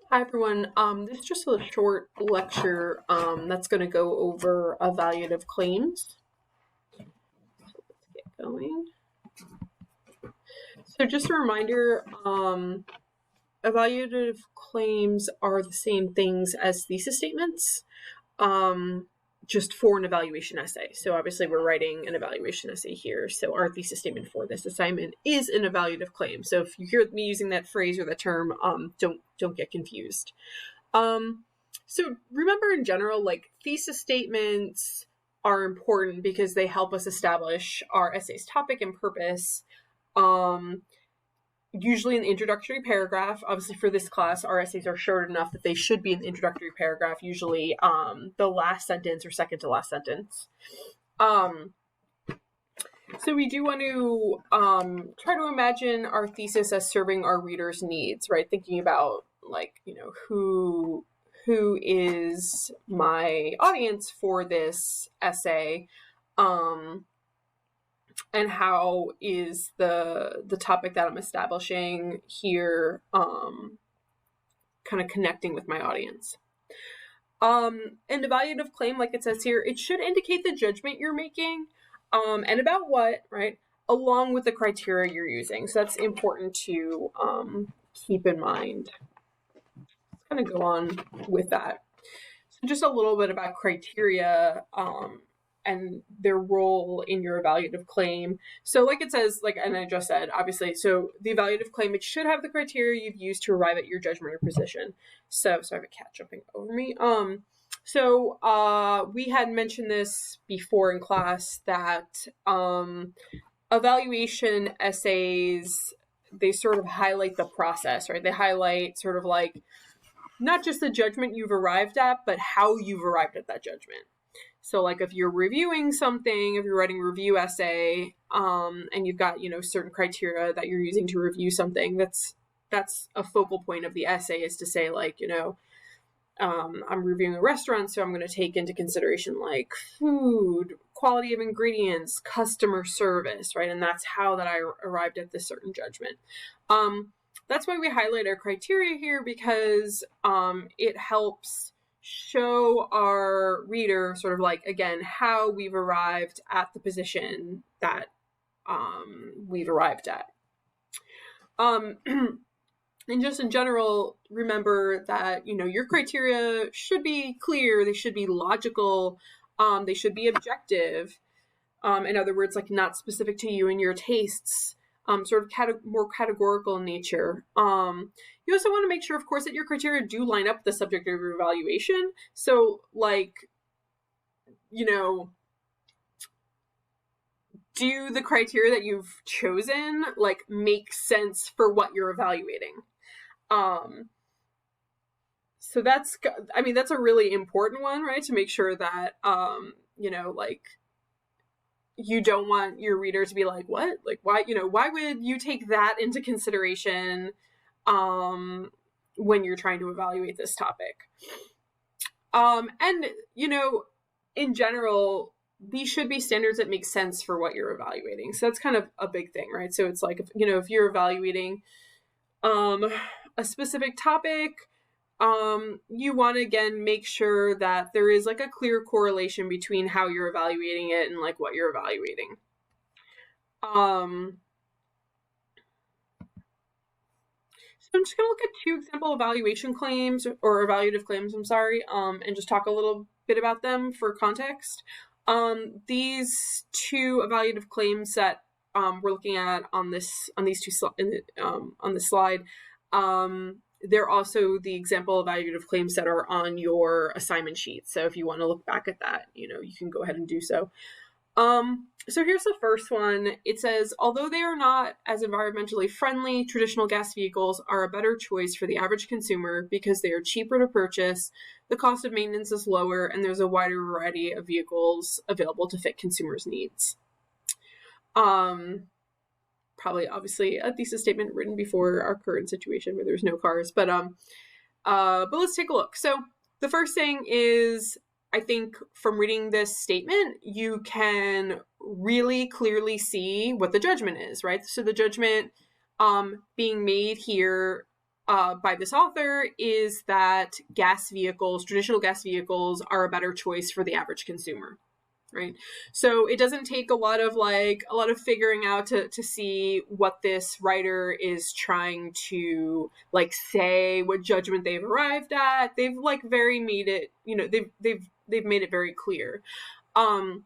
Hi everyone. This is just a short lecture that's going to go over evaluative claims. So let's get going. So just a reminder, evaluative claims are the same things as thesis statements, just for an evaluation essay. So obviously we're writing an evaluation essay here. So our thesis statement for this assignment is an evaluative claim. So if you hear me using that phrase or the term, don't get confused. So remember in general, like thesis statements are important because they help us establish our essay's topic and purpose. Usually in the introductory paragraph. Obviously for this class, our essays are short enough that they should be in the introductory paragraph, usually the last sentence or second to last sentence. So we do want to try to imagine our thesis as serving our readers' needs, right? Thinking about who is my audience for this essay, and how is the topic that I'm establishing here kind of connecting with my audience. An evaluative claim, like it says here, it should indicate the judgment you're making, and about what, right, along with the criteria you're using. So that's important to keep in mind. Let's kind of go on with that. So just a little bit about criteria and their role in your evaluative claim. So like it says, and I just said, obviously, so the evaluative claim, it should have the criteria you've used to arrive at your judgment or position. So I have a cat jumping over me. We had mentioned this before in class that evaluation essays, they sort of highlight the process, right? They highlight sort of like not just the judgment you've arrived at, but how you've arrived at that judgment. So like if you're reviewing something, if you're writing a review essay, and you've got, certain criteria that you're using to review something, that's a focal point of the essay, is to say I'm reviewing a restaurant, so I'm going to take into consideration like food, quality of ingredients, customer service, right? And that's how that I arrived at this certain judgment. That's why we highlight our criteria here, because it helps show our reader sort of again, how we've arrived at the position that we've arrived at. And just in general, remember that, your criteria should be clear, they should be logical, they should be objective. In other words, not specific to you and your tastes. Sort of more categorical in nature. You also want to make sure, of course, that your criteria do line up with the subject of your evaluation. So, do the criteria that you've chosen, make sense for what you're evaluating? So that's a really important one, right? To make sure that, you don't want your reader to be like, what? Why, why would you take that into consideration when you're trying to evaluate this topic? And, in general, these should be standards that make sense for what you're evaluating. So that's kind of a big thing, right? So it's if you're evaluating a specific topic, you want to, again, make sure that there is a clear correlation between how you're evaluating it and what you're evaluating. So I'm just going to look at two example evaluation claims, or evaluative claims, and just talk a little bit about them for context. These two evaluative claims that we're looking at on this slide, they're also the example evaluative claims that are on your assignment sheet. So if you want to look back at that, you can go ahead and do so. So here's the first one. It says, although they are not as environmentally friendly, traditional gas vehicles are a better choice for the average consumer because they are cheaper to purchase, the cost of maintenance is lower, and there's a wider variety of vehicles available to fit consumers' needs. Probably obviously a thesis statement written before our current situation where there's no cars, but let's take a look. So the first thing is, I think from reading this statement, you can really clearly see what the judgment is, right? So the judgment being made here by this author is that traditional gas vehicles are a better choice for the average consumer. Right. So it doesn't take a lot of figuring out to see what this writer is trying to say, what judgment they've arrived at. They've very made it, they've made it very clear. So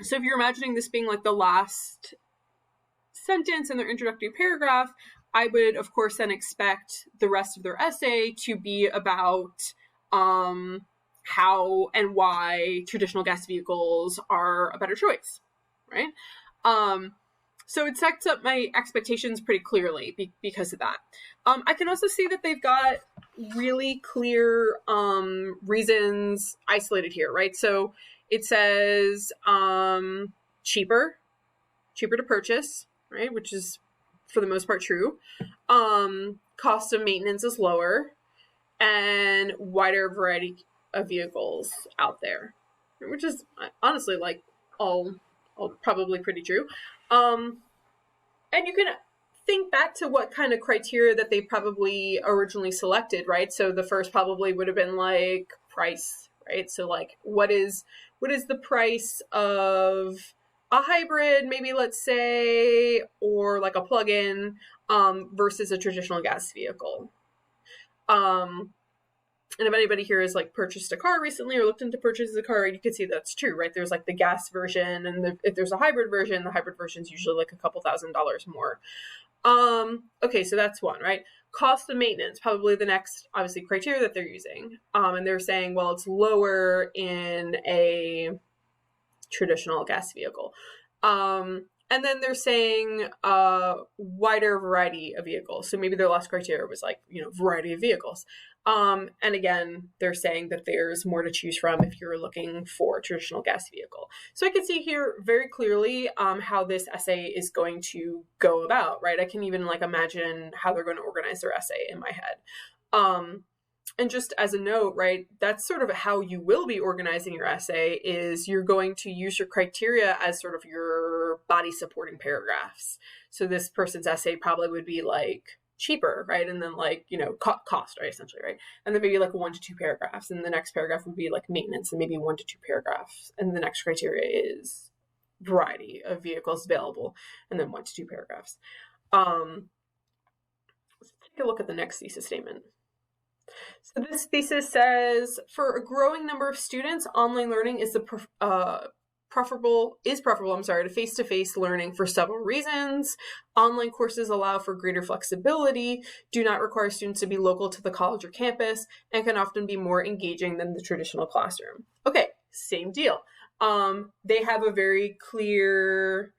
if you're imagining this being the last sentence in their introductory paragraph, I would of course then expect the rest of their essay to be about how and why traditional gas vehicles are a better choice, right? So it sets up my expectations pretty clearly because of that. I can also see that they've got really clear reasons isolated here, right? So it says cheaper to purchase, right? Which is for the most part true. Cost of maintenance is lower, and wider variety of vehicles out there, which is honestly all probably pretty true. And you can think back to what kind of criteria that they probably originally selected, right? So the first probably would have been price, right? So what is the price of a hybrid, maybe let's say, or a plug-in versus a traditional gas vehicle. And if anybody here has purchased a car recently or looked into purchasing a car, you can see that's true, right? There's the gas version, and if there's a hybrid version, the hybrid version is usually a couple $1,000s more. Okay, so that's one, right? Cost of maintenance, probably the next, obviously, criteria that they're using. And they're saying, well, it's lower in a traditional gas vehicle. And then they're saying wider variety of vehicles. So maybe their last criteria was variety of vehicles. And again, they're saying that there's more to choose from if you're looking for a traditional gas vehicle. So I can see here very clearly how this essay is going to go about, right? I can even imagine how they're going to organize their essay in my head. And just as a note, right, that's sort of how you will be organizing your essay, is you're going to use your criteria as sort of your body supporting paragraphs. So this person's essay probably would be cheaper, right? And then cost, right, essentially, right? And then maybe 1 to 2 paragraphs. And the next paragraph would be maintenance, and maybe 1 to 2 paragraphs. And the next criteria is variety of vehicles available, and then 1 to 2 paragraphs. Let's take a look at the next thesis statement. So this thesis says, for a growing number of students, online learning is preferable to face-to-face learning for several reasons. Online courses allow for greater flexibility, do not require students to be local to the college or campus, and can often be more engaging than the traditional classroom. Okay, same deal. They have a very clear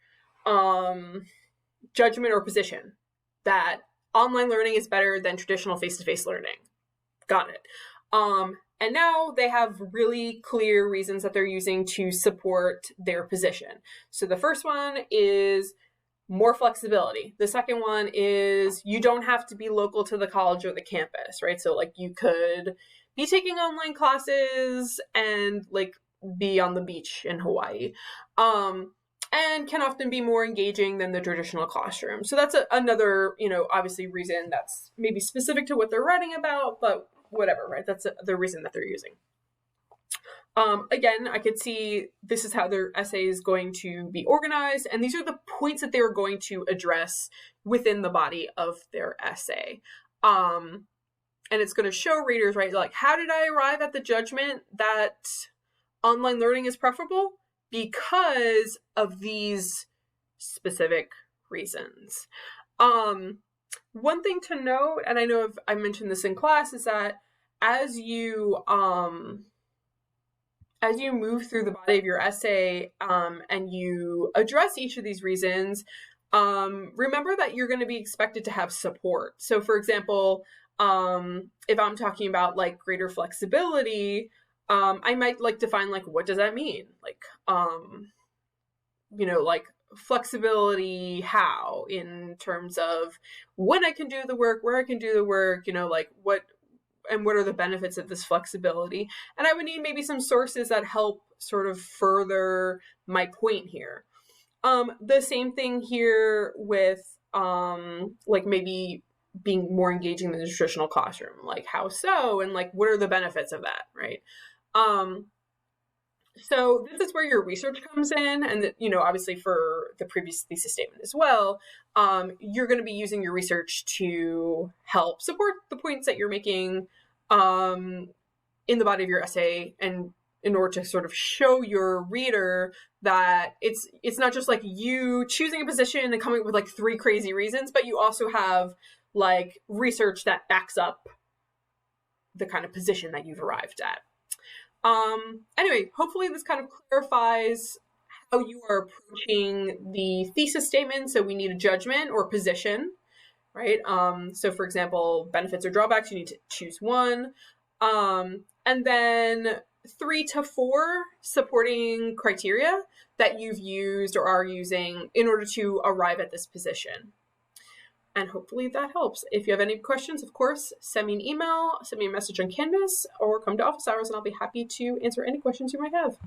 judgment or position that online learning is better than traditional face-to-face learning. Got it. And now they have really clear reasons that they're using to support their position. So the first one is more flexibility. The second one is you don't have to be local to the college or the campus, right? So you could be taking online classes and be on the beach in Hawaii. And can often be more engaging than the traditional classroom. So that's another, obviously reason that's maybe specific to what they're writing about, but whatever, right? That's the reason that they're using. Again, I could see this is how their essay is going to be organized, and these are the points that they're going to address within the body of their essay. And it's going to show readers, right, how did I arrive at the judgment that online learning is preferable? Because of these specific reasons. One thing to note, and I know I mentioned this in class, is that as you move through the body of your essay and you address each of these reasons, remember that you're going to be expected to have support. So for example, if I'm talking about greater flexibility, I might define what does that mean? Flexibility, how, in terms of when I can do the work, where I can do the work, what are the benefits of this flexibility. And I would need maybe some sources that help sort of further my point here. The same thing here with maybe being more engaging than the traditional classroom. Like, how so? And like, what are the benefits of that, right? So this is where your research comes in, and obviously for the previous thesis statement as well, you're going to be using your research to help support the points that you're making in the body of your essay, and in order to sort of show your reader that it's not just like you choosing a position and coming up with like 3 crazy reasons, but you also have like research that backs up the kind of position that you've arrived at. Anyway, hopefully this kind of clarifies how you are approaching the thesis statement. So we need a judgment or position, right? So for example, benefits or drawbacks, you need to choose one. And then 3 to 4 supporting criteria that you've used or are using in order to arrive at this position. And hopefully that helps. If you have any questions, of course, send me an email, send me a message on Canvas, or come to office hours and I'll be happy to answer any questions you might have.